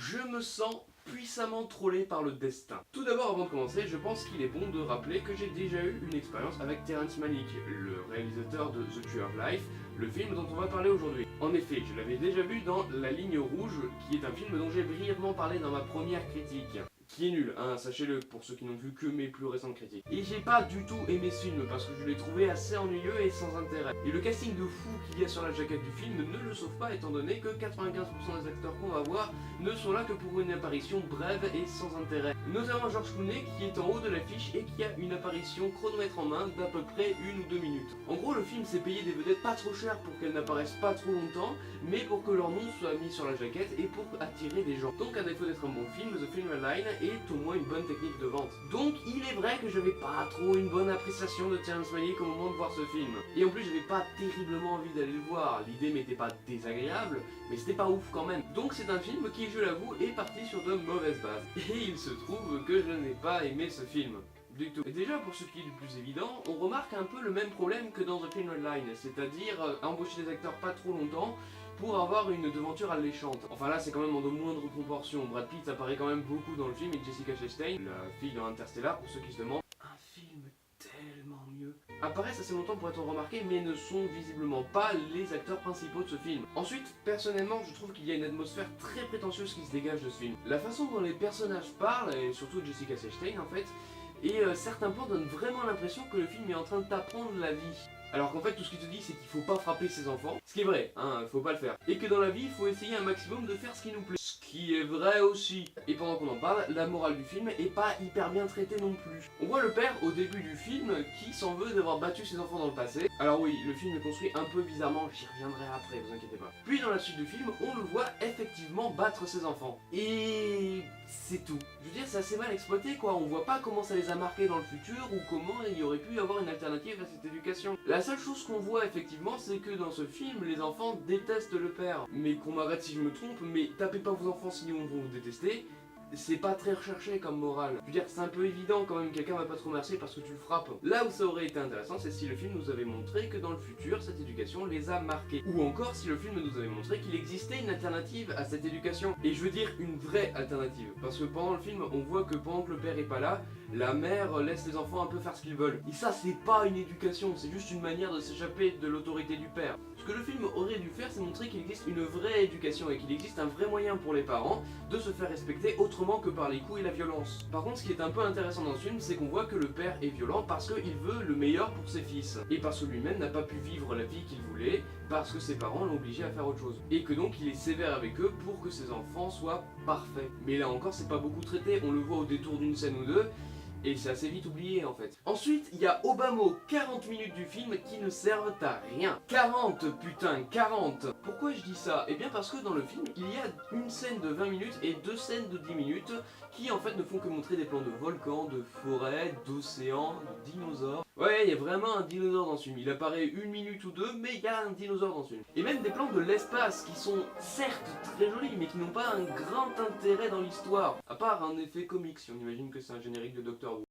Je me sens puissamment trollé par le destin. Tout d'abord, avant de commencer, je pense qu'il est bon de rappeler que j'ai déjà eu une expérience avec Terrence Malick, le réalisateur de The Tree of Life, le film dont on va parler aujourd'hui. En effet, je l'avais déjà vu dans La Ligne Rouge, qui est un film dont j'ai brièvement parlé dans ma première critique. Qui est nul, hein, sachez-le, pour ceux qui n'ont vu que mes plus récentes critiques. Et j'ai pas du tout aimé ce film, parce que je l'ai trouvé assez ennuyeux et sans intérêt. Et le casting de fou qu'il y a sur la jaquette du film ne le sauve pas, étant donné que 95% des acteurs qu'on va voir ne sont là que pour une apparition brève et sans intérêt. Notamment George Clooney, qui est en haut de l'affiche et qui a une apparition chronomètre en main d'à peu près 1 ou 2 minutes. En gros, le film s'est payé des vedettes pas trop chères pour qu'elles n'apparaissent pas trop longtemps, mais pour que leur nom soit mis sur la jaquette et pour attirer des gens. Donc à défaut d'être un bon film, The Film Line est au moins une bonne technique de vente. Donc il est vrai que j'avais pas trop une bonne appréciation de Terrence Malick au moment de voir ce film. Et en plus j'avais pas terriblement envie d'aller le voir, l'idée m'était pas désagréable, mais c'était pas ouf quand même. Donc c'est un film qui, je l'avoue, est parti sur de mauvaises bases. Et il se trouve que je n'ai pas aimé ce film. Du tout. Et déjà, pour ce qui est du plus évident, on remarque un peu le même problème que dans The Film Line, c'est-à-dire embaucher des acteurs pas trop longtemps pour avoir une devanture alléchante. Enfin là, c'est quand même en de moindres proportions. Brad Pitt apparaît quand même beaucoup dans le film, et Jessica Chastain, la fille dans Interstellar, pour ceux qui se demandent, un film tellement mieux, apparaissent assez longtemps pour être remarqués, mais ne sont visiblement pas les acteurs principaux de ce film. Ensuite, personnellement, je trouve qu'il y a une atmosphère très prétentieuse qui se dégage de ce film. La façon dont les personnages parlent, et surtout Jessica Chastain en fait, et certains points donnent vraiment l'impression que le film est en train de t'apprendre la vie. Alors qu'en fait tout ce qu'il te dit c'est qu'il faut pas frapper ses enfants, ce qui est vrai, hein, faut pas le faire. Et que dans la vie il faut essayer un maximum de faire ce qui nous plaît. Ce qui est vrai aussi. Et pendant qu'on en parle, la morale du film est pas hyper bien traitée non plus. On voit le père au début du film qui s'en veut d'avoir battu ses enfants dans le passé. Alors oui, le film est construit un peu bizarrement, j'y reviendrai après, vous inquiétez pas. Puis dans la suite du film, on le voit effectivement battre ses enfants. Et c'est tout. Je veux dire, c'est assez mal exploité quoi, on voit pas comment ça les a marqués dans le futur ou comment il y aurait pu y avoir une alternative à cette éducation. La seule chose qu'on voit effectivement, c'est que dans ce film, les enfants détestent le père. Mais qu'on m'arrête si je me trompe, mais tapez pas vos enfants sinon ils vont vous détester. C'est pas très recherché comme morale. Je veux dire, c'est un peu évident quand même, quelqu'un va pas te remercier parce que tu le frappes. Là où ça aurait été intéressant, c'est si le film nous avait montré que dans le futur, cette éducation les a marqués. Ou encore si le film nous avait montré qu'il existait une alternative à cette éducation. Et je veux dire une vraie alternative. Parce que pendant le film, on voit que pendant que le père est pas là, la mère laisse les enfants un peu faire ce qu'ils veulent. Et ça, c'est pas une éducation, c'est juste une manière de s'échapper de l'autorité du père. Ce que le film aurait dû faire, c'est montrer qu'il existe une vraie éducation et qu'il existe un vrai moyen pour les parents de se faire respecter autrement que par les coups et la violence. Par contre, ce qui est un peu intéressant dans ce film, c'est qu'on voit que le père est violent parce qu'il veut le meilleur pour ses fils. Et parce que lui-même n'a pas pu vivre la vie qu'il voulait, parce que ses parents l'ont obligé à faire autre chose. Et que donc il est sévère avec eux pour que ses enfants soient parfaits. Mais là encore, c'est pas beaucoup traité, on le voit au détour d'une scène ou deux, et c'est assez vite oublié en fait. Ensuite, il y a au bas mot 40 minutes du film qui ne servent à rien. 40 putain, 40. Pourquoi je dis ça? Eh bien parce que dans le film, il y a une scène de 20 minutes et 2 scènes de 10 minutes qui en fait ne font que montrer des plans de volcans, de forêts, d'océans, de dinosaures. Ouais, il y a vraiment un dinosaure dans ce film. Il apparaît 1 minute ou 2, mais il y a un dinosaure dans ce film. Et même des plans de l'espace qui sont certes très jolis, mais qui n'ont pas un grand intérêt dans l'histoire. À part un effet comique, si on imagine que c'est un générique de Doctor Who.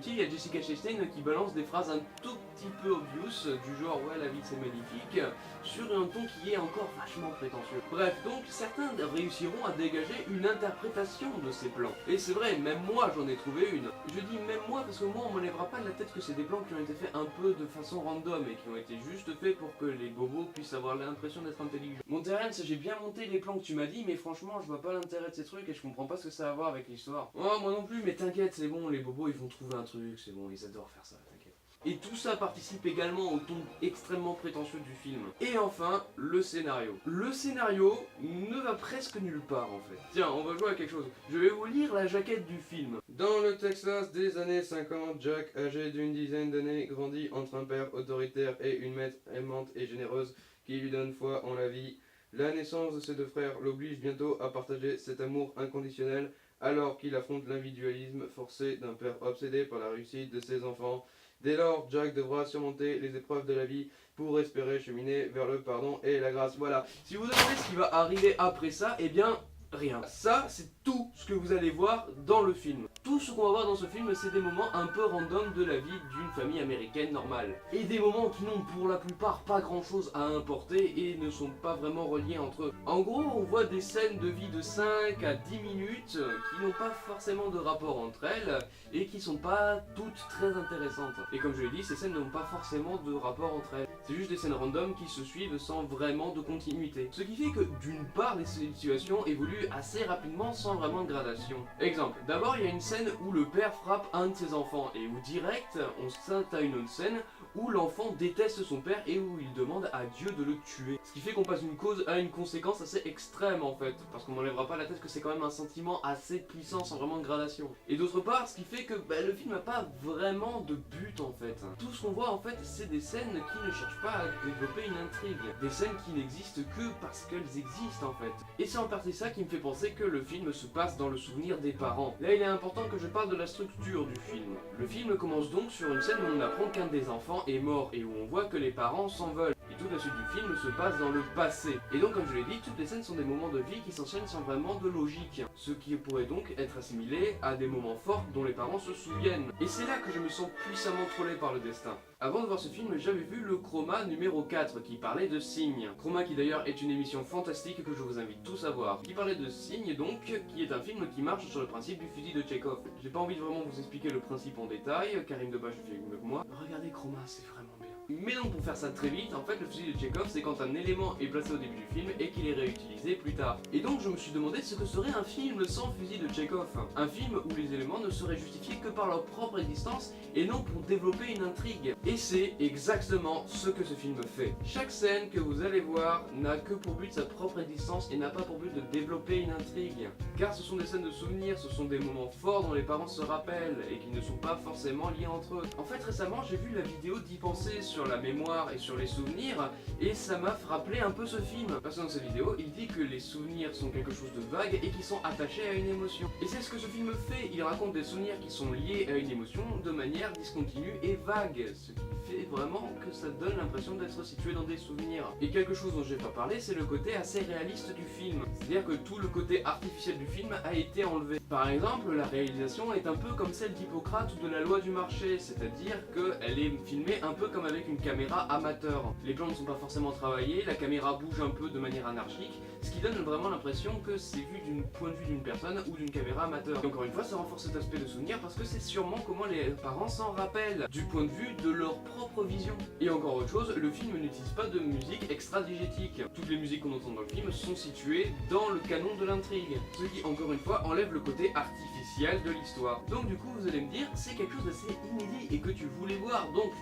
Il y a Jessica Chastain qui balance des phrases un tout petit peu obvious, du genre ouais la vie c'est magnifique, sur un ton qui est encore vachement prétentieux. Bref, donc certains réussiront à dégager une interprétation de ces plans. Et c'est vrai, même moi j'en ai trouvé une. Je dis même moi parce que moi on m'enlèvera pas de la tête que c'est des plans qui ont été faits un peu de façon random et qui ont été juste faits pour que les bobos puissent avoir l'impression d'être intelligents. Mon Terrence, j'ai bien monté les plans que tu m'as dit, mais franchement je vois pas l'intérêt de ces trucs et je comprends pas ce que ça a à voir avec l'histoire. Oh moi non plus, mais t'inquiète, c'est bon, les bobos ils vont trouver un truc, c'est bon, ils adorent faire ça, t'inquiète. Et tout ça participe également au ton extrêmement prétentieux du film. Et enfin, le scénario. Le scénario ne va presque nulle part en fait. Tiens, on va jouer à quelque chose. Je vais vous lire la jaquette du film. Dans le Texas des années 50, Jack, âgé d'une dizaine d'années, grandit entre un père autoritaire et une mère aimante et généreuse qui lui donne foi en la vie. La naissance de ses deux frères l'oblige bientôt à partager cet amour inconditionnel alors qu'il affronte l'individualisme forcé d'un père obsédé par la réussite de ses enfants. Dès lors, Jack devra surmonter les épreuves de la vie pour espérer cheminer vers le pardon et la grâce. Voilà, si vous demandez ce qui va arriver après ça, eh bien... rien. Ça, c'est tout ce que vous allez voir dans le film. Tout ce qu'on va voir dans ce film, c'est des moments un peu random de la vie d'une famille américaine normale. Et des moments qui n'ont pour la plupart pas grand chose à importer et ne sont pas vraiment reliés entre eux. En gros, on voit des scènes de vie de 5 à 10 minutes qui n'ont pas forcément de rapport entre elles et qui sont pas toutes très intéressantes. Et comme je l'ai dit, ces scènes n'ont pas forcément de rapport entre elles. C'est juste des scènes random qui se suivent sans vraiment de continuité. Ce qui fait que d'une part, les situations évoluent assez rapidement sans vraiment de gradation. Exemple, d'abord il y a une scène où le père frappe un de ses enfants et où direct on s'atteint à une autre scène où l'enfant déteste son père et où il demande à Dieu de le tuer. Ce qui fait qu'on passe d'une cause à une conséquence assez extrême en fait, parce qu'on m'enlèvera pas la tête que c'est quand même un sentiment assez puissant sans vraiment de gradation. Et d'autre part, ce qui fait que le film n'a pas vraiment de but en fait. Tout ce qu'on voit en fait, c'est des scènes qui ne cherchent pas à développer une intrigue. Des scènes qui n'existent que parce qu'elles existent en fait. Et c'est en partie ça qui me fait penser que le film se passe dans le souvenir des parents. Là il est important que je parle de la structure du film. Le film commence donc sur une scène où on apprend qu'un des enfants est mort et où on voit que les parents s'en veulent. Et toute la suite du film se passe dans le passé. Et donc comme je l'ai dit, toutes les scènes sont des moments de vie qui s'enchaînent sans vraiment de logique. Ce qui pourrait donc être assimilé à des moments forts dont les parents se souviennent. Et c'est là que je me sens puissamment trollé par le destin. Avant de voir ce film, j'avais vu le Chroma numéro 4 qui parlait de Signes. Chroma qui d'ailleurs est une émission fantastique que je vous invite tous à voir. Qui parlait de Signes donc, qui est un film qui marche sur le principe du fusil de Tchekhov. J'ai pas envie de vraiment vous expliquer le principe en détail, Karim Debache le fait mieux que moi. Regardez Chroma, c'est vraiment bien. Mais donc pour faire ça très vite, en fait le fusil de Tchekhov c'est quand un élément est placé au début du film et qu'il est réutilisé plus tard. Et donc je me suis demandé ce que serait un film sans fusil de Tchekhov. Un film où les éléments ne seraient justifiés que par leur propre existence et non pour développer une intrigue. Et c'est exactement ce que ce film fait. Chaque scène que vous allez voir n'a que pour but sa propre existence et n'a pas pour but de développer une intrigue. Car ce sont des scènes de souvenirs, ce sont des moments forts dont les parents se rappellent et qui ne sont pas forcément liés entre eux. En fait récemment j'ai vu la vidéo d'y penser sur la mémoire et sur les souvenirs et ça m'a rappelé un peu ce film. Parce que dans cette vidéo il dit que les souvenirs sont quelque chose de vague et qui sont attachés à une émotion. Et c'est ce que ce film fait, il raconte des souvenirs qui sont liés à une émotion de manière discontinue et vague. Ce qui fait vraiment que ça donne l'impression d'être situé dans des souvenirs. Et quelque chose dont je vais pas parler, c'est le côté assez réaliste du film. C'est-à-dire que tout le côté artificiel du film a été enlevé. Par exemple, la réalisation est un peu comme celle d'Hippocrate ou de la loi du marché, c'est-à-dire qu'elle est filmée un peu comme avec une caméra amateur. Les plans ne sont pas forcément travaillés, la caméra bouge un peu de manière anarchique, ce qui donne vraiment l'impression que c'est vu du point de vue d'une personne ou d'une caméra amateur. Et encore une fois, ça renforce cet aspect de souvenir parce que c'est sûrement comment les parents s'en rappellent, du point de vue de leur propre vision. Et encore autre chose, le film n'utilise pas de musique extra-digétique. Toutes les musiques qu'on entend dans le film sont situées dans le canon de l'intrigue, ce qui encore une fois enlève le côté artificiel de l'histoire. Donc du coup vous allez me dire, c'est quelque chose d'assez inédit et que tu voulais voir, donc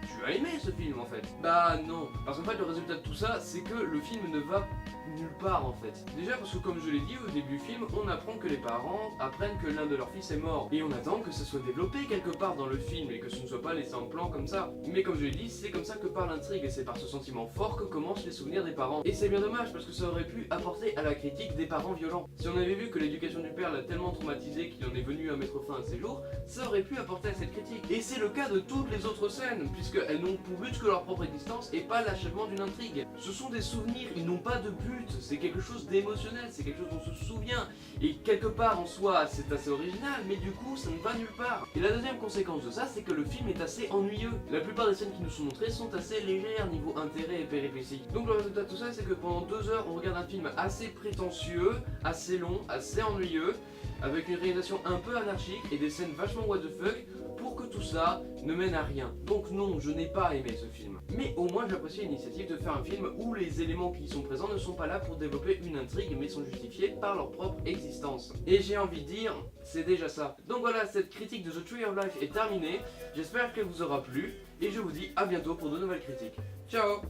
tu as aimé ce film en fait. Bah non, parce qu'en fait le résultat de tout ça, c'est que le film ne va nulle part en fait. Déjà parce que comme je l'ai dit au début du film, on apprend que les parents apprennent que l'un de leurs fils est mort. Et on attend que ça soit développé quelque part dans le film et que ce ne soit pas laissé en plan comme ça. Mais comme je l'ai dit, c'est comme ça que part l'intrigue et c'est par ce sentiment fort que commencent les souvenirs des parents. Et c'est bien dommage parce que ça aurait pu apporter à la critique des parents violents. Si on avait vu que l'éducation du père l'a tellement traumatisé qu'il en est venu à mettre fin à ses jours, ça aurait pu apporter à cette critique. Et c'est le cas de toutes les autres scènes, puisqu'elles n'ont pour but que leur propre existence et pas l'achèvement d'une intrigue. Ce sont des souvenirs, ils n'ont pas de but. C'est quelque chose d'émotionnel, c'est quelque chose dont on se souvient. Et quelque part en soi, c'est assez original, mais du coup, ça ne va nulle part. Et la deuxième conséquence de ça, c'est que le film est assez ennuyeux. La plupart des scènes qui nous sont montrées sont assez légères niveau intérêt et péripéties. Donc le résultat de tout ça, c'est que pendant 2 heures, on regarde un film assez prétentieux, assez long, assez ennuyeux, avec une réalisation un peu anarchique et des scènes vachement what the fuck, pour que tout ça ne mène à rien. Donc non, je n'ai pas aimé ce film. Mais au moins j'apprécie l'initiative de faire un film où les éléments qui y sont présents ne sont pas là pour développer une intrigue, mais sont justifiés par leur propre existence. Et j'ai envie de dire, c'est déjà ça. Donc voilà, cette critique de The Tree of Life est terminée. J'espère qu'elle vous aura plu, et je vous dis à bientôt pour de nouvelles critiques. Ciao.